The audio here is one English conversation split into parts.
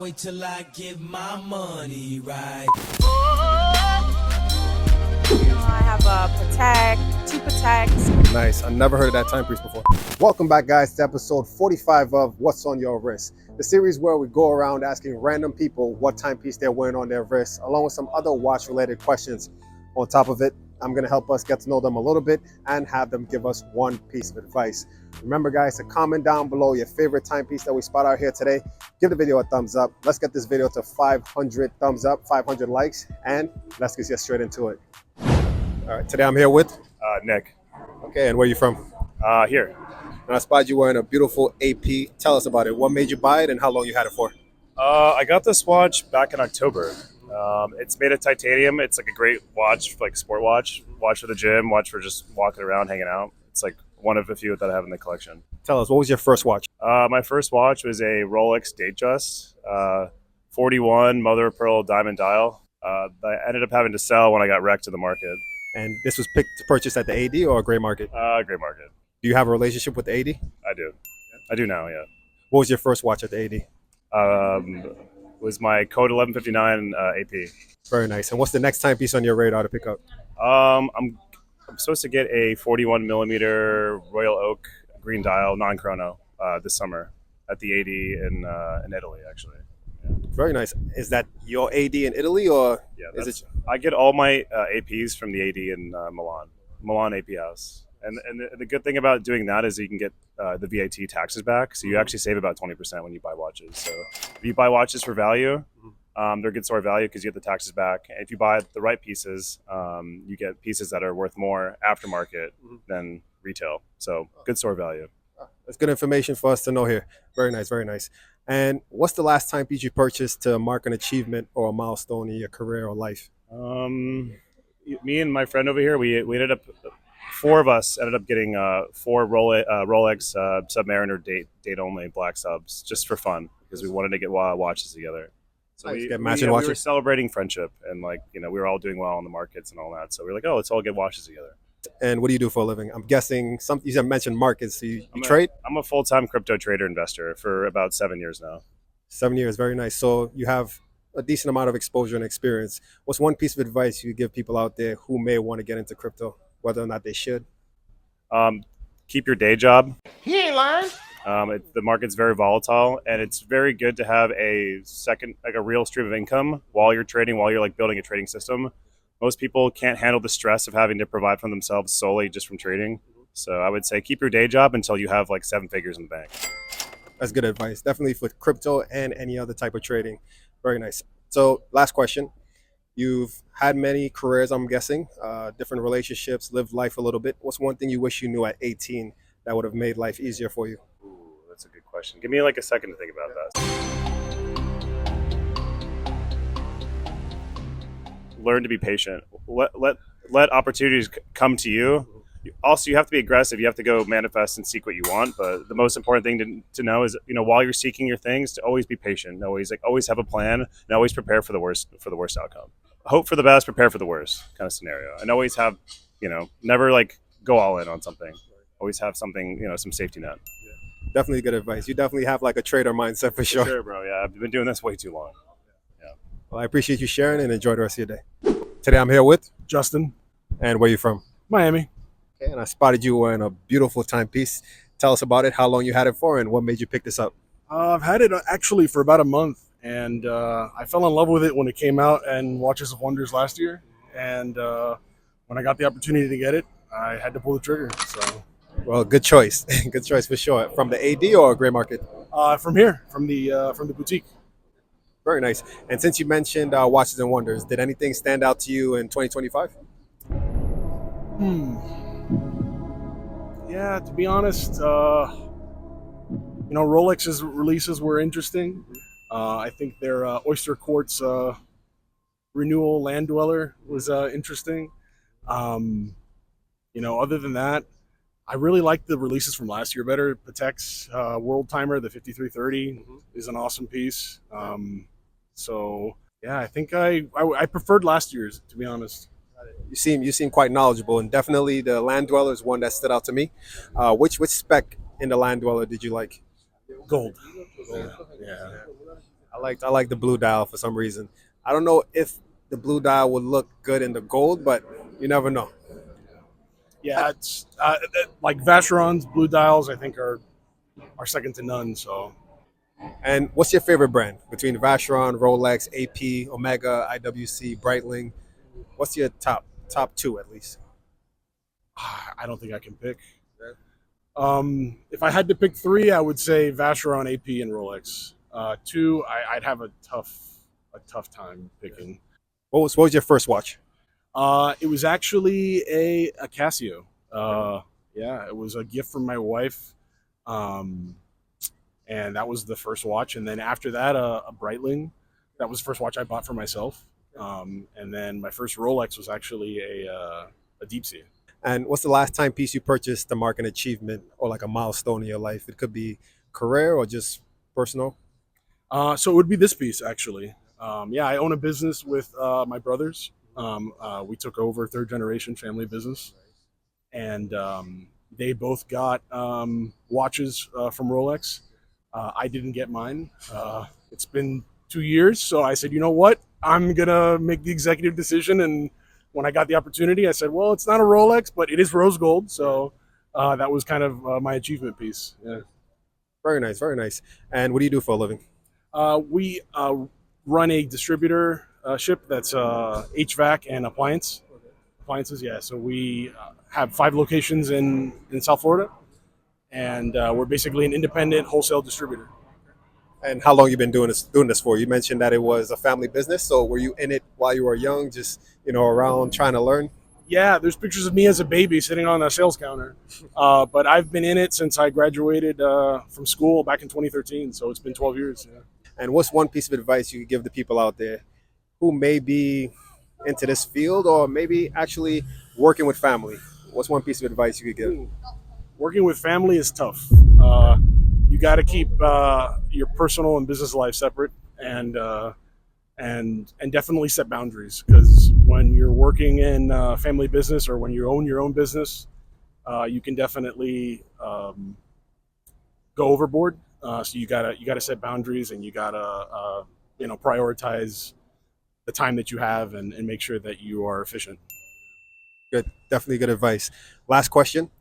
Wait till I get my money right. I have a Patek, two Pateks. Nice. I never heard of that timepiece before. Welcome back, guys, to episode 45 of What's on Your Wrist, the series where we go around asking random people what timepiece they're wearing on their wrist, along with some other watch-related questions. On top of it, I'm going to help us get to know them a little bit and have them give us one piece of advice. Remember, guys, to comment down below your favorite timepiece that we spot out here today. Give the video a thumbs up. Let's get this video to 500 thumbs up, 500 likes, and let's get straight into it. All right, today I'm here with Nick. Okay, and where are you from? Here. And I spotted you wearing a beautiful AP. Tell us about it. What made you buy it and how long you had it for? I got this watch back in October. It's made of titanium. It's like a great watch, like sport watch. Watch for the gym, watch for just walking around, hanging out. It's like one of a few that I have in the collection. Tell us, what was your first watch? My first watch was a Rolex Datejust, 41 mother of pearl diamond dial. I ended up having to sell when I got wrecked in the market. And this was picked to purchase at the AD or a gray market? Gray market. Do you have a relationship with the AD? I do. I do now, yeah. What was your first watch at the AD? Was my Code 1159 AP. Very nice. And what's the next timepiece on your radar to pick up? I'm supposed to get a 41 millimeter Royal Oak green dial non-chrono this summer at the AD in Italy, actually. Yeah. Very nice. Is that your AD in Italy or Yeah, is it? I get all my APs from the AD in Milan AP house. And the good thing about doing that is you can get the VAT taxes back. So you actually save about 20% when you buy watches. So if you buy watches for value, they're good store value because you get the taxes back. And if you buy the right pieces, you get pieces that are worth more aftermarket than retail. So good store value. That's good information for us to know here. Very nice, very nice. And what's the last timepiece you purchased to mark an achievement or a milestone in your career or life? Me and my friend over here, we ended up, four of us ended up getting four Rolex Submariner date only black subs just for fun because we wanted to get watches together. So Nice. we Get matching we watches? were celebrating friendship and we were all doing well in the markets and all that. So we were like, oh, let's all get watches together. And what do you do for a living? I'm guessing you mentioned markets. So you trade? I'm a full-time crypto trader investor for about 7 years now. 7 years, very nice. So you have a decent amount of exposure and experience. What's one piece of advice you give people out there who may want to get into crypto, whether or not they should? Keep your day job. He ain't lying. The market's very volatile, and it's very good to have a real stream of income while you're trading, while you're building a trading system. Most people can't handle the stress of having to provide for themselves solely just from trading. So I would say keep your day job until you have 7 figures in the bank. That's good advice. Definitely for crypto and any other type of trading. Very nice. So last question. You've had many careers, I'm guessing, different relationships, lived life a little bit. What's one thing you wish you knew at 18 that would have made life easier for you? Ooh, that's a good question. Give me a second to think about that. Learn to be patient. Let opportunities come to you. Also, you have to be aggressive. You have to go manifest and seek what you want. But the most important thing to know is, while you're seeking your things, to always be patient. Always have a plan, and always prepare for the worst outcome. Hope for the best, prepare for the worst kind of scenario. And always have, never go all in on something. Always have something, some safety net. Definitely good advice. You definitely have a trader mindset for sure. For sure, bro. Yeah, I've been doing this way too long. Well, I appreciate you sharing and enjoy the rest of your day. Today I'm here with, Justin, and where you from? Miami. Okay, and I spotted you wearing a beautiful timepiece. Tell us about it, how long you had it for, and what made you pick this up? I've had it actually for about a month, and I fell in love with it when it came out and Watches of Wonders last year. And when I got the opportunity to get it, I had to pull the trigger. So, Well, good choice. Good choice for sure. From the AD or gray market? from here, from the boutique. Very nice. And since you mentioned Watches and Wonders, did anything stand out to you in 2025? Yeah, to be honest, Rolex's releases were interesting. I think their Oyster Quartz renewal Land Dweller was interesting. Other than that, I really liked the releases from last year better. Patek's World Timer, the 5330, is an awesome piece. So yeah, I think I preferred last year's, to be honest. You seem quite knowledgeable, and definitely the Land Dweller is one that stood out to me. Which spec in the Land Dweller did you like? Gold. Yeah. I I like the blue dial for some reason. I don't know if the blue dial would look good in the gold, but you never know. Yeah, it's like Vacheron's blue dials. I think are second to none. So And what's your favorite brand between Vacheron, Rolex, AP, Omega, IWC, Breitling? What's your top two at least? I don't think I can pick. If I had to pick three, I would say Vacheron, AP, and Rolex. Two, I'd have a tough time picking. What was your first watch? It was actually a Casio. Yeah, it was a gift from my wife, and that was the first watch. And then after that, a Breitling. That was the first watch I bought for myself. And then my first Rolex was actually a Deep Sea. And what's the last timepiece you purchased to mark an achievement or like a milestone in your life? It could be career or just personal. So it would be this piece actually. Yeah, I own a business with my brothers. We took over third generation family business, and they both got watches from Rolex. I didn't get mine. It's been 2 years, so I said, you know what? I'm gonna make the executive decision. And when I got the opportunity, I said, well, it's not a Rolex, but it is rose gold. So that was kind of my achievement piece. Yeah. Very nice, very nice. And what do you do for a living? We run a distributor ship that's HVAC and appliances. Yeah, so we have 5 locations in South Florida, and we're basically an independent wholesale distributor. And how long you been doing this for? You mentioned that it was a family business. So were you in it while you were young, just around trying to learn? Yeah, there's pictures of me as a baby sitting on a sales counter, but I've been in it since I graduated from school back in 2013. So it's been 12 years. Yeah. And what's one piece of advice you could give the people out there who may be into this field or maybe actually working with family? What's one piece of advice you could give? Working with family is tough. You got to keep your personal and business life separate, and definitely set boundaries, because when you're working in family business or when you own your own business, you can definitely go overboard. So you gotta set boundaries, and you gotta prioritize the time that you have, and make sure that you are efficient. Good, definitely good advice. Last question.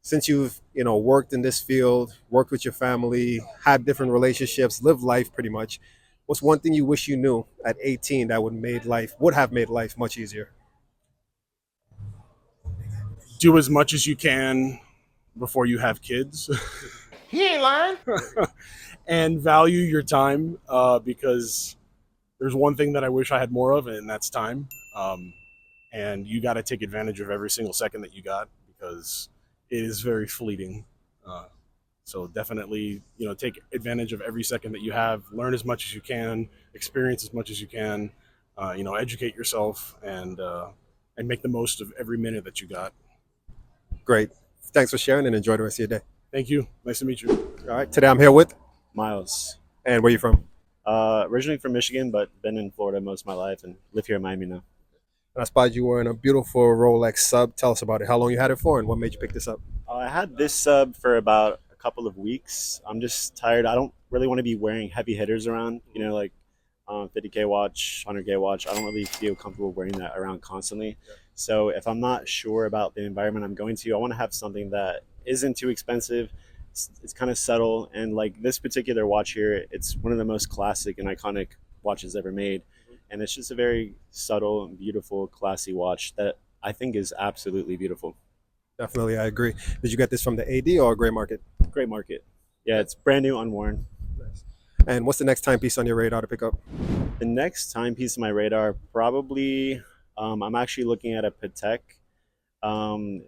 Since you've worked in this field, worked with your family, had different relationships, lived life pretty much, what's one thing you wish you knew at 18 that would have made life much easier? Do as much as you can before you have kids. He ain't lying. And value your time, because there's one thing that I wish I had more of, and that's time. And you got to take advantage of every single second that you got, because it is very fleeting. So definitely, take advantage of every second that you have. Learn as much as you can, experience as much as you can. Educate yourself, and make the most of every minute that you got. Great. Thanks for sharing, and enjoy the rest of your day. Thank you. Nice to meet you. All right. Today I'm here with, Miles. and where you from? Originally from Michigan, but been in Florida most of my life and live here in Miami now. And I spotted you wearing a beautiful Rolex sub. Tell us about it. How long you had it for, and what made you pick this up? I had this sub for about a couple of weeks. I'm just tired. I don't really want to be wearing heavy hitters around, like 50K watch, 100K watch. I don't really feel comfortable wearing that around constantly. So if I'm not sure about the environment I'm going to, I want to have something that isn't too expensive. It's kind of subtle, and like this particular watch here, it's one of the most classic and iconic watches ever made, and it's just a very subtle and beautiful, classy watch that I think is absolutely beautiful. Definitely, I agree. Did you get this from the AD or gray market? Great market. Yeah, it's brand new, unworn. And what's the next timepiece on your radar to pick up? The next timepiece on my radar, probably, I'm actually looking at a Patek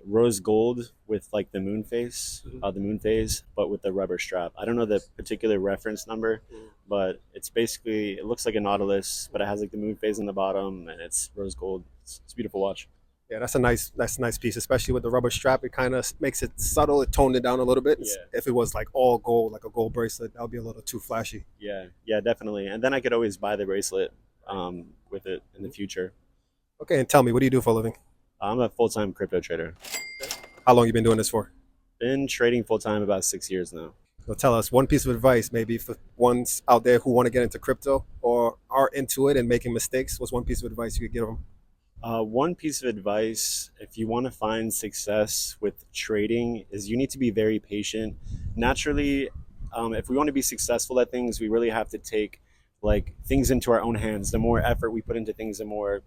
rose gold with like the moon phase, but with the rubber strap. I don't know the particular reference number, but it looks like a Nautilus, but it has like the moon phase on the bottom, and it's rose gold. It's a beautiful watch. Yeah, that's a nice piece, especially with the rubber strap. It kind of makes it subtle. It toned it down a little bit. Yeah. If it was like all gold, like a gold bracelet, that would be a little too flashy. Yeah, definitely. And then I could always buy the bracelet with it in the future. Okay, and tell me, what do you do for a living? I'm a full-time crypto trader. How long you been doing this for? Been trading full-time about 6 years now. So tell us one piece of advice, maybe for ones out there who want to get into crypto or are into it and making mistakes. What's one piece of advice you could give them? One piece of advice, if you want to find success with trading, is you need to be very patient. Naturally, if we want to be successful at things, we really have to take like things into our own hands. The more effort we put into things, the more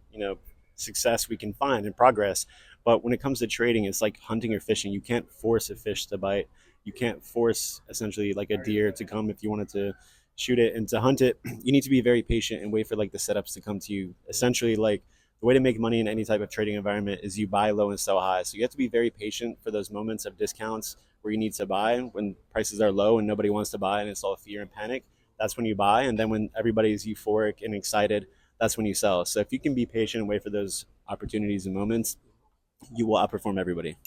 success we can find and progress. But when it comes to trading, it's like hunting or fishing. You can't force a fish to bite. You can't force essentially like a deer to come if you wanted to shoot it. And to hunt it, you need to be very patient and wait for like the setups to come to you. Essentially, like the way to make money in any type of trading environment is you buy low and sell high. So you have to be very patient for those moments of discounts where you need to buy when prices are low and nobody wants to buy and it's all fear and panic. That's when you buy. And then when everybody's euphoric and excited, that's when you sell. So if you can be patient and wait for those opportunities and moments, you will outperform everybody.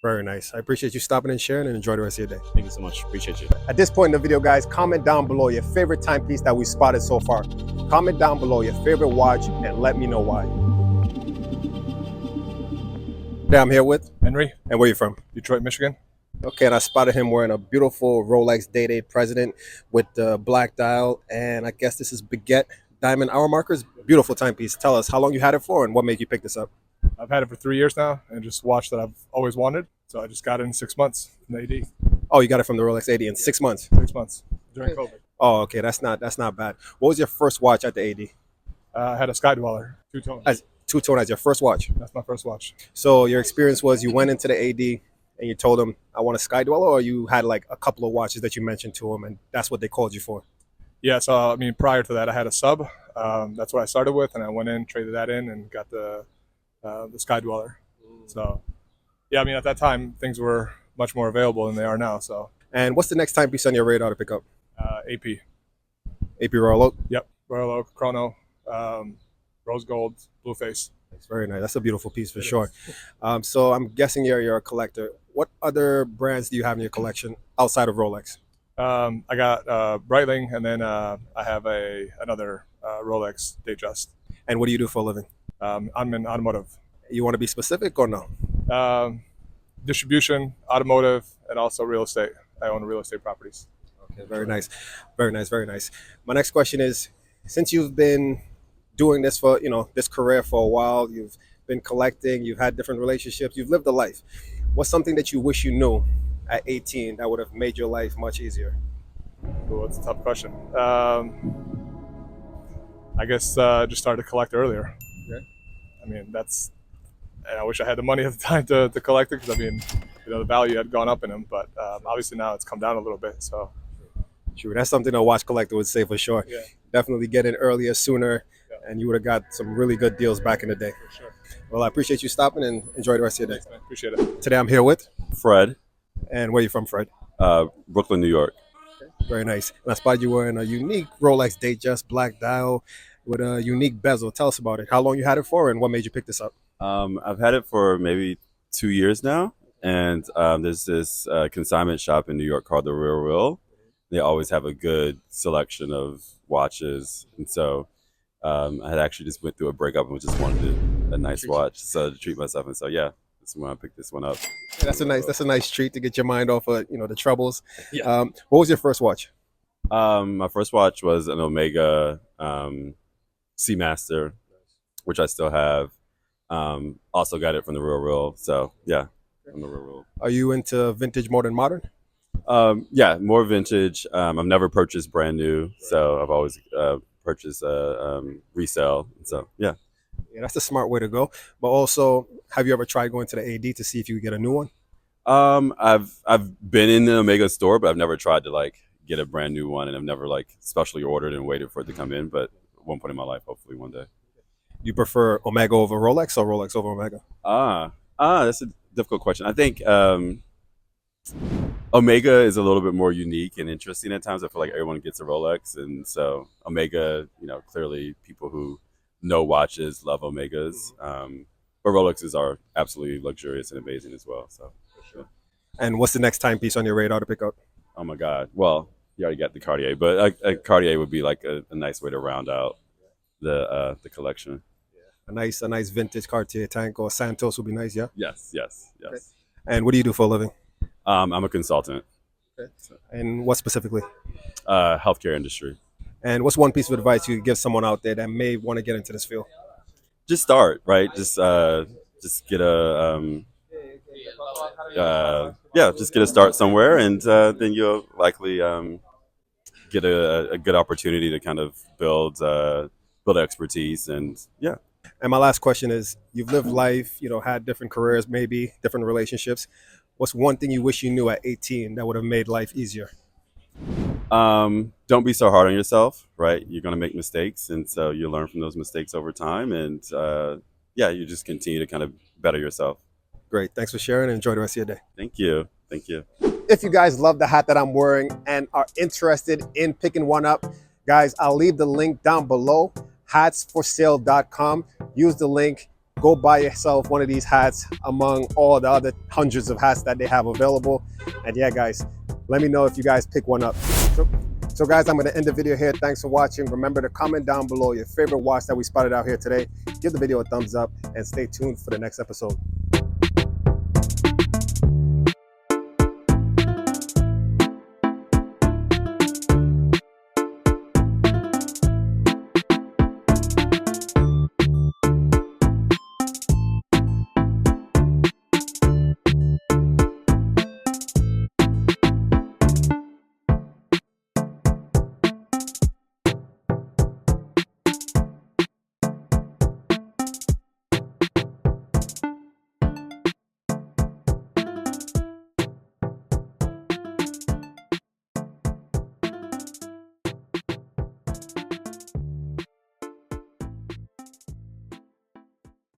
Very nice. I appreciate you stopping and sharing, and enjoy the rest of your day. Thank you so much. Appreciate you. At this point in the video, guys, comment down below your favorite timepiece that we spotted so far. Comment down below your favorite watch and let me know why. Today I'm here with Henry, and where you from? Detroit, Michigan. Okay, and I spotted him wearing a beautiful Rolex Day-Date President with the black dial, and I guess this is Baguette diamond hour markers. Beautiful timepiece. Tell us how long you had it for and what made you pick this up. I've had it for 3 years now, and just watch that I've always wanted. So I just got it in 6 months in the AD. Oh, you got it from the Rolex 80 in 6 months. 6 months during COVID. Oh, okay, that's not bad. What was your first watch at the AD? I had a Sky Dweller, two-tone. As two-tone as your first watch. That's my first watch. So your experience was you went into the AD and you told them, I want a Sky Dweller, or you had like a couple of watches that you mentioned to them and that's what they called you for? Yeah, so I mean, prior to that, I had a sub. That's what I started with, and I went in, traded that in, and got the Sky Dweller. So, yeah, I mean, at that time, things were much more available than they are now. So, And what's the next timepiece on your radar to pick up? AP. AP Royal Oak? Yep, Royal Oak, Chrono, Rose Gold, Blueface. It's very nice. That's a beautiful piece for sure. So I'm guessing you're a collector. What other brands do you have in your collection outside of Rolex? I got Breitling, and then I have another Rolex Datejust. And what do you do for a living? I'm in automotive. You want to be specific or no? Distribution, automotive, and also real estate. I own real estate properties. Okay, very nice. Very nice, very nice. My next question is, since you've been doing this for, this career for a while, you've been collecting, you've had different relationships, you've lived a life. What's something that you wish you knew at 18 that would have made your life much easier? Ooh, that's a tough question. I guess just started to collect earlier. Okay. I mean, and I wish I had the money at the time to collect it, because I mean, the value had gone up in them, but obviously now it's come down a little bit. So, True, that's something a watch collector would say for sure. Yeah. Definitely get in earlier, sooner, Yeah. and you would have got some really good deals back in the day. for sure. Well, I appreciate you stopping and enjoy the rest of your day. Thanks, man. Appreciate it. Today I'm here with, Fred, and where you from, Fred? Brooklyn, New York. Very nice. And I spotted you wearing a unique Rolex Datejust black dial with a unique bezel. Tell us about it. How long you had it for and what made you pick this up? I've had it for maybe 2 years now, and there's this consignment shop in New York called the Real Real. They always have a good selection of watches, and so I had actually just went through a breakup and just wanted a nice watch, so to treat myself, and so yeah, that's when I picked this one up. That's a nice treat to get your mind off of the troubles. Yeah. What was your first watch? My first watch was an Omega Seamaster, which I still have. Also got it from the Real Real, so yeah, from the Real Real. Are you into vintage more than modern? Yeah, more vintage. I've never purchased brand new, so I've always purchased resale. So yeah. Yeah, that's the smart way to go. But also, have you ever tried going to the AD to see if you could get a new one? I've been in the Omega store, but I've never tried to get a brand new one, and I've never specially ordered and waited for it to come in. But at one point in my life, hopefully one day. You prefer Omega over Rolex or Rolex over Omega? That's a difficult question. I think Omega is a little bit more unique and interesting at times. I feel like everyone gets a Rolex, and so Omega, clearly people who know watches love Omegas. But Rolexes are absolutely luxurious and amazing as well. So, for sure. And what's the next timepiece on your radar to pick up? Oh my God! Well, you already got the Cartier, but a Cartier would be like a nice way to round out the collection. A nice vintage Cartier tank or Santos would be nice, yeah? Yes. And what do you do for a living? I'm a consultant. And what specifically? Healthcare industry. And what's one piece of advice you could give someone out there that may want to get into this field? Just start, right? Just get a just get a start somewhere, and then you'll likely get a good opportunity to kind of build expertise, and yeah. And my last question is, you've lived life, had different careers, maybe different relationships. What's one thing you wish you knew at 18 that would have made life easier? Don't be so hard on yourself, right? You're going to make mistakes, and so you learn from those mistakes over time, and you just continue to kind of better yourself. Great. Thanks for sharing, and enjoy the rest of your day. Thank you. Thank you. If you guys love the hat that I'm wearing and are interested in picking one up, guys, I'll leave the link down below, hatsforsale.com. Use the link, go buy yourself one of these hats among all the other hundreds of hats that they have available. And yeah, guys, let me know if you guys pick one up. So guys, I'm going to end the video here. Thanks for watching. Remember to comment down below your favorite watch that we spotted out here today. Give the video a thumbs up and stay tuned for the next episode.